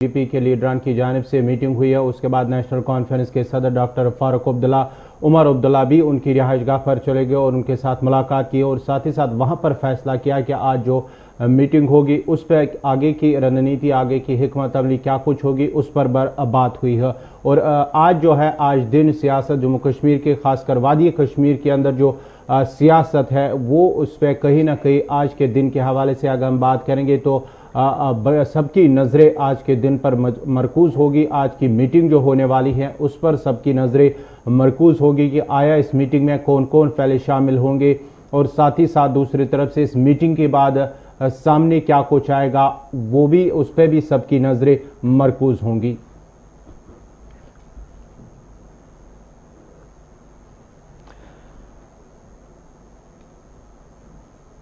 PDP के लीडरान की जानिब से मीटिंग हुई है। उसके बाद नेशनल कॉन्फ्रेंस के सदर डॉक्टर फारूक अब्दुल्ला उमर अब्दुल्ला भी उनकी रिहाइशगाह पर चले गए और उनके साथ मुलाकात की और साथ ही साथ वहां पर फैसला किया कि आज जो मीटिंग होगी उस पर आगे की रणनीति, आगे की हिकमत अमली क्या कुछ होगी, उस पर बात हुई है। और आज जो है, आज दिन सियासत जम्मू कश्मीर के, खासकर वादी कश्मीर के अंदर जो सियासत है वो उस पर कहीं ना कहीं आज के दिन के हवाले से अगर हम बात करेंगे तो सबकी नज़रें आज के दिन पर मरकूज़ होगी। आज की मीटिंग जो होने वाली है उस पर सबकी नज़रें मरकूज़ होगी कि आया इस मीटिंग में कौन कौन पहले शामिल होंगे और साथ ही साथ दूसरी तरफ से इस मीटिंग के बाद सामने क्या कुछ आएगा वो भी, उस पर भी सबकी नज़रें मरकूज़ होंगी।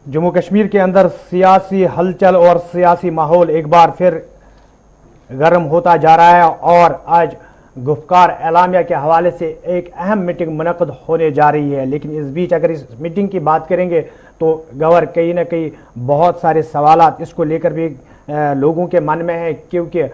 जम्मू कश्मीर के अंदर सियासी हलचल और सियासी माहौल एक बार फिर गर्म होता जा रहा है और आज गुफ्कार एलामिया के हवाले से एक अहम मीटिंग मुनक़द होने जा रही है। लेकिन इस बीच अगर इस मीटिंग की बात करेंगे तो गवर कहीं ना कहीं बहुत सारे सवालात इसको लेकर भी लोगों के मन में है, क्योंकि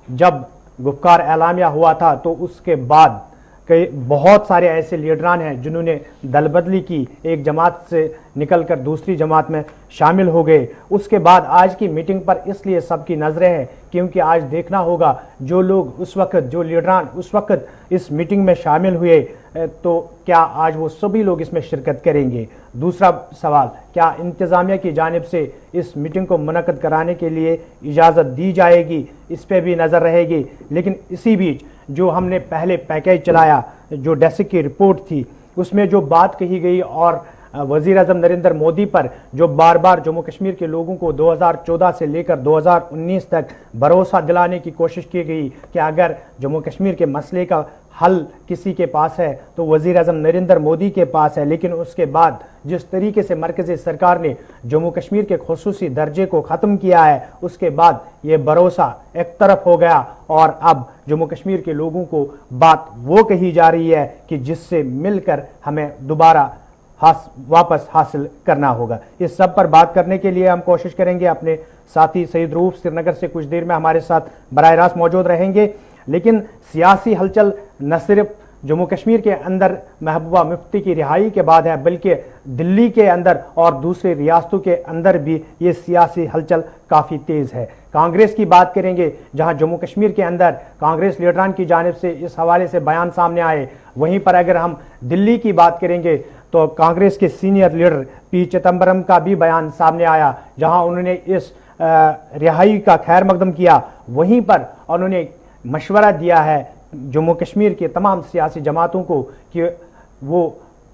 जब गुफ्कार एलामिया हुआ था तो उसके बाद कई बहुत सारे ऐसे लीडरान हैं जिन्होंने दल बदली की, एक जमात से निकलकर दूसरी जमात में शामिल हो गए। उसके बाद आज की मीटिंग पर इसलिए सबकी नज़रें हैं क्योंकि आज देखना होगा जो लोग उस वक्त, जो लीडरान उस वक्त इस मीटिंग में शामिल हुए तो क्या आज वो सभी लोग इसमें शिरकत करेंगे। दूसरा सवाल, क्या इंतज़ामिया की जानिब से इस मीटिंग को मुनक़द कराने के लिए इजाज़त दी जाएगी, इस पर भी नज़र रहेगी। लेकिन इसी बीच जो हमने पहले पैकेज चलाया, जो डेसिक की रिपोर्ट थी, उसमें जो बात कही गई और वज़ीर आज़म नरेंद्र मोदी पर जो बार बार जम्मू कश्मीर के लोगों को 2014 से लेकर 2019 तक भरोसा दिलाने की कोशिश की गई कि अगर जम्मू कश्मीर के मसले का हल किसी के पास है तो वज़ीर आज़म नरेंद्र मोदी के पास है। लेकिन उसके बाद जिस तरीके से मरकज़ी सरकार ने जम्मू कश्मीर के खुसूसी दर्जे को ख़त्म किया है, उसके बाद ये भरोसा एक तरफ हो गया और अब जम्मू कश्मीर के लोगों को बात वो कही जा रही है कि जिससे मिलकर हमें दोबारा वापस हासिल करना होगा। इस सब पर बात करने के लिए हम कोशिश करेंगे, अपने साथी सईद रूफ श्रीनगर से कुछ देर में हमारे साथ बराह रास्त मौजूद रहेंगे। लेकिन सियासी हलचल न सिर्फ जम्मू कश्मीर के अंदर महबूबा मुफ्ती की रिहाई के बाद है, बल्कि दिल्ली के अंदर और दूसरे रियासतों के अंदर भी ये सियासी हलचल काफ़ी तेज़ है। कांग्रेस की बात करेंगे, जहां जम्मू कश्मीर के अंदर कांग्रेस लीडरान की जानिब से इस हवाले से बयान सामने आए। वहीं पर अगर हम दिल्ली की बात करेंगे तो कांग्रेस के सीनियर लीडर पी चिदम्बरम का भी बयान सामने आया, जहां उन्होंने इस रिहाई का खैर मकदम किया। वहीं पर उन्होंने मशवरा दिया है जम्मू कश्मीर के तमाम सियासी जमातों को कि वो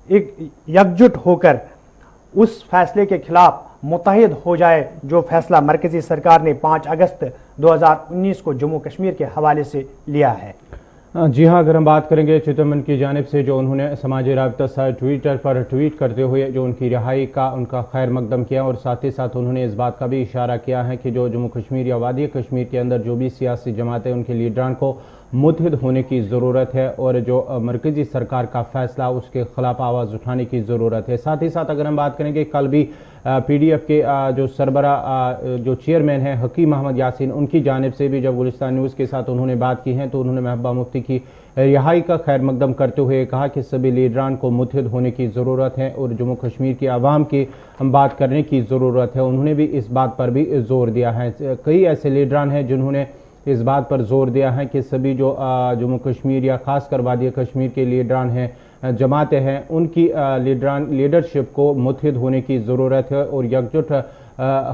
एक एकजुट होकर उस फैसले के खिलाफ मुत्तहिद हो जाए जो फैसला मरकज़ी सरकार ने 5 अगस्त 2019 को जम्मू कश्मीर के हवाले से लिया है। जी हाँ, अगर हम बात करेंगे चिदम्बरम की जानिब से जो उन्होंने समाजी राब्ता साइट ट्विटर पर ट्वीट करते हुए जो उनकी रिहाई का उनका खैर मकदम किया और साथ ही साथ उन्होंने इस बात का भी इशारा किया है कि जो जम्मू कश्मीर या वादी कश्मीर के अंदर जो भी सियासी जमातें, उनके लीडरान को मुत्तहिद होने की ज़रूरत है और जो मरकज़ी सरकार का फैसला उसके खिलाफ आवाज़ उठाने की ज़रूरत है। साथ ही साथ अगर हम बात करेंगे, कल भी पीडीएफ के जो सरबरा जो चेयरमैन हैं हकीम मोहम्मद यासीन, उनकी जानिब से भी जब गुलिस्तान न्यूज़ के साथ उन्होंने बात की है तो उन्होंने महबूबा मुफ्ती की रिहाई का खैर मकदम करते हुए कहा कि सभी लीडरान को मुत्तहिद होने की ज़रूरत है और जम्मू कश्मीर की आवाम की हम बात करने की ज़रूरत है। उन्होंने भी इस बात पर भी जोर दिया है। कई ऐसे लीडरान हैं जिन्होंने इस बात पर जोर दिया है कि सभी जो जम्मू कश्मीर या खासकर वादी कश्मीर के लीडरान हैं, जमातें हैं, उनकी लीडरशिप को मुत्तहिद होने की ज़रूरत है और एकजुट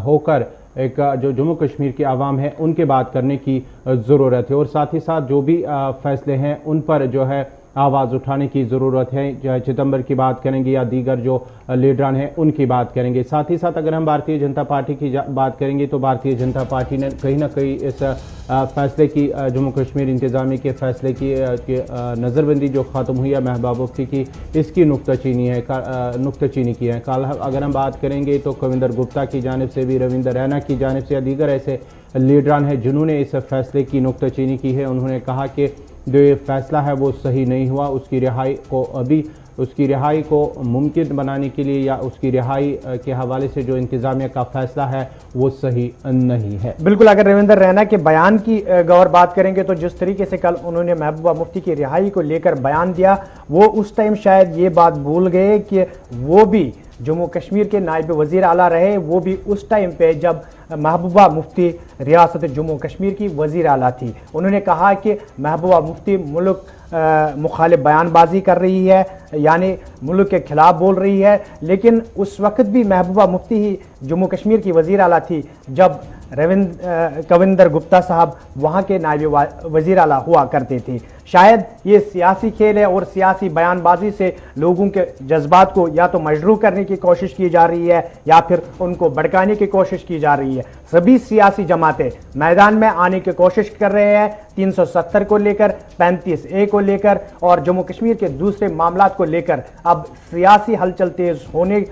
होकर एक जो जम्मू कश्मीर की आवाम है उनके बात करने की ज़रूरत है और साथ ही साथ जो भी फैसले हैं उन पर जो है आवाज़ उठाने की ज़रूरत है। चाहे चिदम्बरम की बात करेंगे या दीगर जो लीडरान हैं उनकी बात करेंगे। साथ ही साथ अगर हम भारतीय जनता पार्टी की बात करेंगे तो भारतीय जनता पार्टी ने कहीं ना कहीं इस फैसले की, जम्मू कश्मीर इंतज़ामी के फैसले की नज़रबंदी जो ख़त्म हुई है महबूबा मुफ्ती की, इसकी नुक्ताचीनी की है। कल अगर हम बात करेंगे तो कविंदर गुप्ता की जानिब से भी, रविंदर रैना की जानिब से या दीगर ऐसे लीडरान हैं जिन्होंने इस फैसले की नुक्ताचीनी की है। उन्होंने कहा कि जो ये फैसला है वो सही नहीं हुआ, उसकी रिहाई को अभी उसकी रिहाई को मुमकिन बनाने के लिए या उसकी रिहाई के हवाले से जो इंतज़ामिया का फैसला है वो सही नहीं है। बिल्कुल, अगर रविंदर रैना के बयान की गौर बात करेंगे तो जिस तरीके से कल उन्होंने महबूबा मुफ्ती की रिहाई को लेकर बयान दिया, वो उस टाइम शायद ये बात भूल गए कि वो भी जम्मू कश्मीर के नायब वज़ीर आला रहे, वो भी उस टाइम पे जब महबूबा मुफ्ती रियासत जम्मू कश्मीर की वज़ीर आला थी। उन्होंने कहा कि महबूबा मुफ्ती मुल्क मुखालिफ बयानबाजी कर रही है, यानी मुल्क के खिलाफ बोल रही है, लेकिन उस वक्त भी महबूबा मुफ्ती ही जम्मू कश्मीर की वज़ीर आला थी जब कविंदर गुप्ता साहब वहाँ के नायब वज़ीर आला हुआ करते थे। शायद ये सियासी खेल है और सियासी बयानबाजी से लोगों के जज्बात को या तो मजरू करने की कोशिश की जा रही है या फिर उनको भड़काने की कोशिश की जा रही है। सभी सियासी जमातें मैदान में आने की कोशिश कर रहे हैं 370 को लेकर, 35A को लेकर और जम्मू कश्मीर के दूसरे मामलात को लेकर। अब सियासी हलचल तेज होने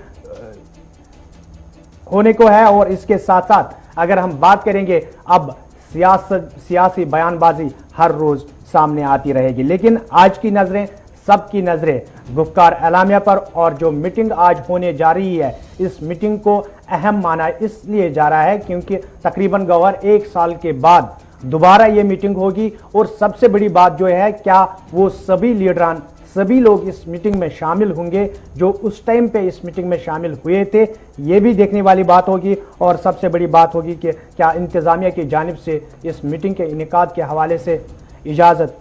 को है और इसके साथ साथ अगर हम बात करेंगे अब सियासी बयानबाजी हर रोज सामने आती रहेगी। लेकिन आज की नजरें, सबकी नजरें गुफ्कार एलामिया पर और जो मीटिंग आज होने जा रही है, इस मीटिंग को अहम माना इसलिए जा रहा है क्योंकि तकरीबन गवर 1 साल के बाद दोबारा ये मीटिंग होगी और सबसे बड़ी बात जो है, क्या वो सभी लीडरान, सभी लोग इस मीटिंग में शामिल होंगे जो उस टाइम पे इस मीटिंग में शामिल हुए थे, ये भी देखने वाली बात होगी। और सबसे बड़ी बात होगी कि क्या इंतज़ामिया की जानिब से इस मीटिंग के इनेकाद के हवाले से इजाज़त